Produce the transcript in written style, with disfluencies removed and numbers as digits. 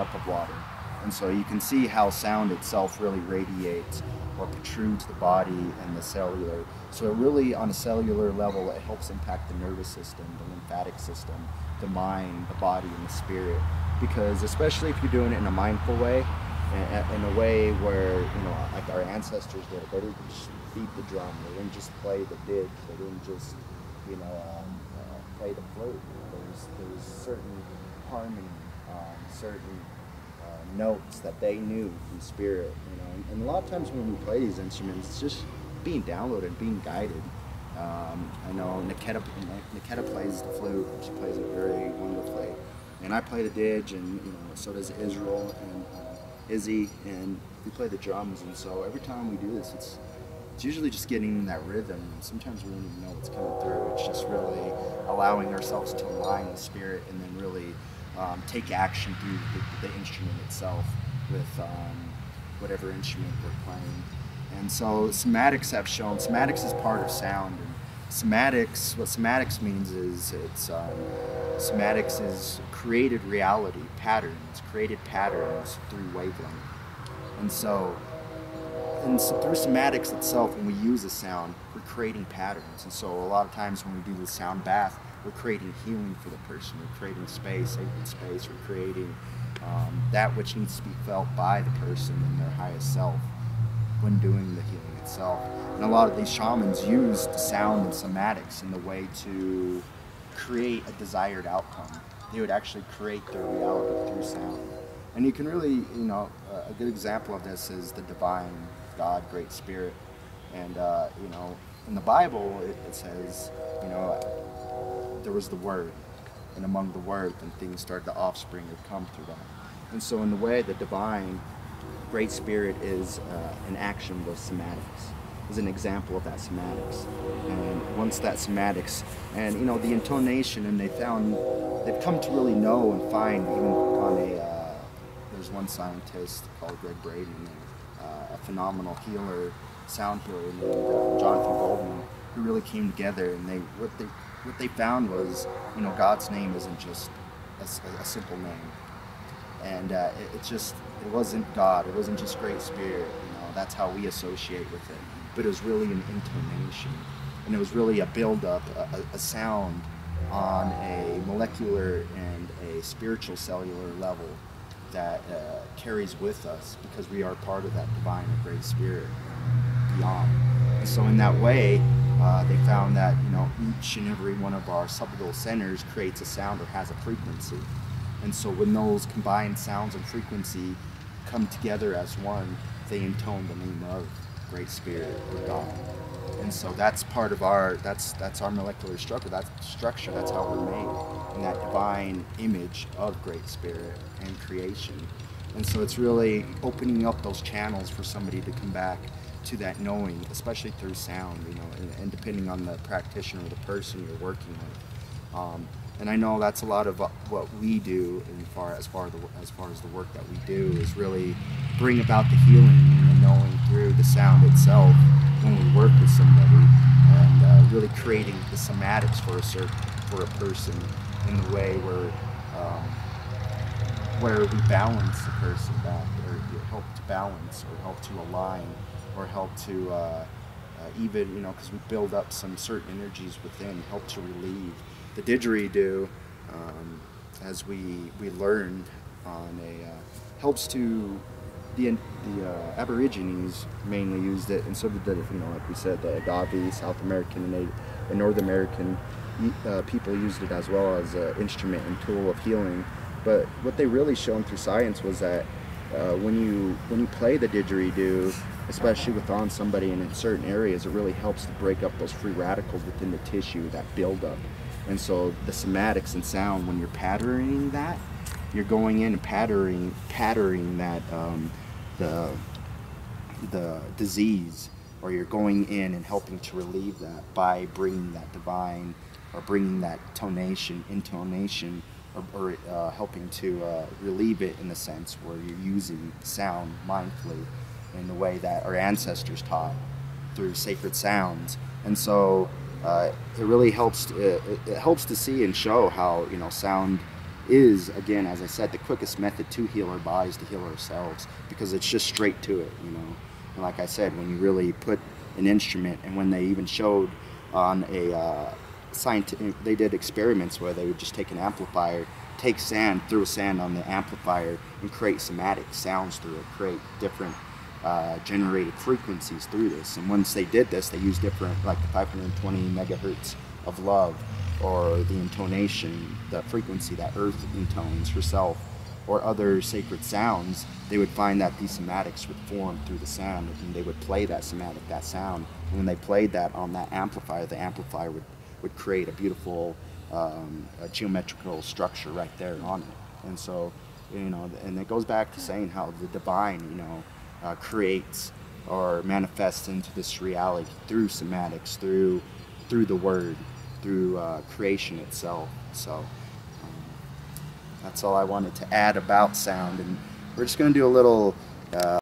cup of water. And so you can see how sound itself really radiates or protrudes the body and the cellular. So it really, on a cellular level, it helps impact the nervous system, the lymphatic system, the mind, the body, and the spirit. Because especially if you're doing it in a mindful way, in a way where, like our ancestors did, they didn't just beat the drum, they didn't just play the didge, they didn't just, play the flute. There's certain harmony, certain notes that they knew from spirit, and a lot of times when we play these instruments, it's just being downloaded, being guided. I know Niketa plays the flute. She plays it very wonderfully, and I play the didge, and so does Israel and Izzy, and we play the drums. And so every time we do this, it's usually just getting in that rhythm. And sometimes we don't even know what's coming through. It's just really allowing ourselves to align with spirit, and then really take action through the instrument itself with whatever instrument we're playing. And so somatics have shown, somatics is part of sound. And somatics, what somatics means is somatics is created reality, created patterns through wavelength. And so through somatics itself, when we use a sound, we're creating patterns. And so a lot of times when we do the sound bath, we're creating healing for the person. We're creating space, sacred space. We're creating that which needs to be felt by the person in their highest self when doing the healing itself. And a lot of these shamans use the sound and somatics in the way to create a desired outcome. They would actually create their reality through sound. And you can really, a good example of this is the divine God, Great Spirit. And, in the Bible, it says, there was the Word, and among the Word, then things started, the offspring had come through that. And so in the way, the divine Great Spirit is an action with somatics, is an example of that somatics. And once that somatics, and the intonation, and they've come to really know and find, even on there's one scientist called Greg Braden, a phenomenal healer, sound healer named Jonathan Goldman, who really came together, and what they found was, God's name isn't just a simple name. And it wasn't God, it wasn't just Great Spirit, that's how we associate with it. But it was really an intonation, and it was really a build-up, a sound on a molecular and a spiritual cellular level that carries with us, because we are part of that divine or Great Spirit beyond. And so in that way, they found that each and every one of our subliminal centers creates a sound or has a frequency. And so when those combined sounds and frequency come together as one, they intone the name of Great Spirit or God. And so that's part of that's our molecular structure. That's how we're made, in that divine image of Great Spirit and creation. And so it's really opening up those channels for somebody to come back to that knowing, especially through sound, and depending on the practitioner or the person you're working with. And I know that's a lot of what we do, as far as the work that we do, is really bring about the healing and the knowing through the sound itself when we work with somebody, and really creating the somatics for a person in the way where we balance the person back, or help to balance, or help to align, or help to even, because we build up some certain energies within, help to relieve. The didgeridoo, as we learned on helps to, the Aborigines mainly used it, and so did the, like we said, the Agavi, South American and North American people used it as well as an instrument and tool of healing. But what they really shown through science was that when you play the didgeridoo, especially on somebody in certain areas, it really helps to break up those free radicals within the tissue that build up. And so the somatics and sound, when you're patterning that, you're going in and patterning that the disease, or you're going in and helping to relieve that by bringing that divine, or bringing that intonation, or helping to relieve it in the sense where you're using sound mindfully in the way that our ancestors taught through sacred sounds. And so it really helps. It helps to see and show how sound is, again, as I said, the quickest method to heal our bodies, to heal ourselves, because it's just straight to it, you know. And like I said, when you really put an instrument, and when they even showed on a scientific, they did experiments where they would just take an amplifier, take sand, throw sand on the amplifier, and create somatic sounds through it, create different generated frequencies through this. And once they did this, they used different, like the 520 megahertz of love, or the intonation, the frequency that Earth intones herself, or other sacred sounds. They would find that these somatics would form through the sound, and they would play that somatic, that sound. And when they played that on that amplifier, the amplifier would create a beautiful a geometrical structure right there on it. And so, you know, and it goes back to saying how the divine, you know, creates or manifests into this reality through somatics, through the word, through creation itself. So that's all I wanted to add about sound, and we're just going to do a little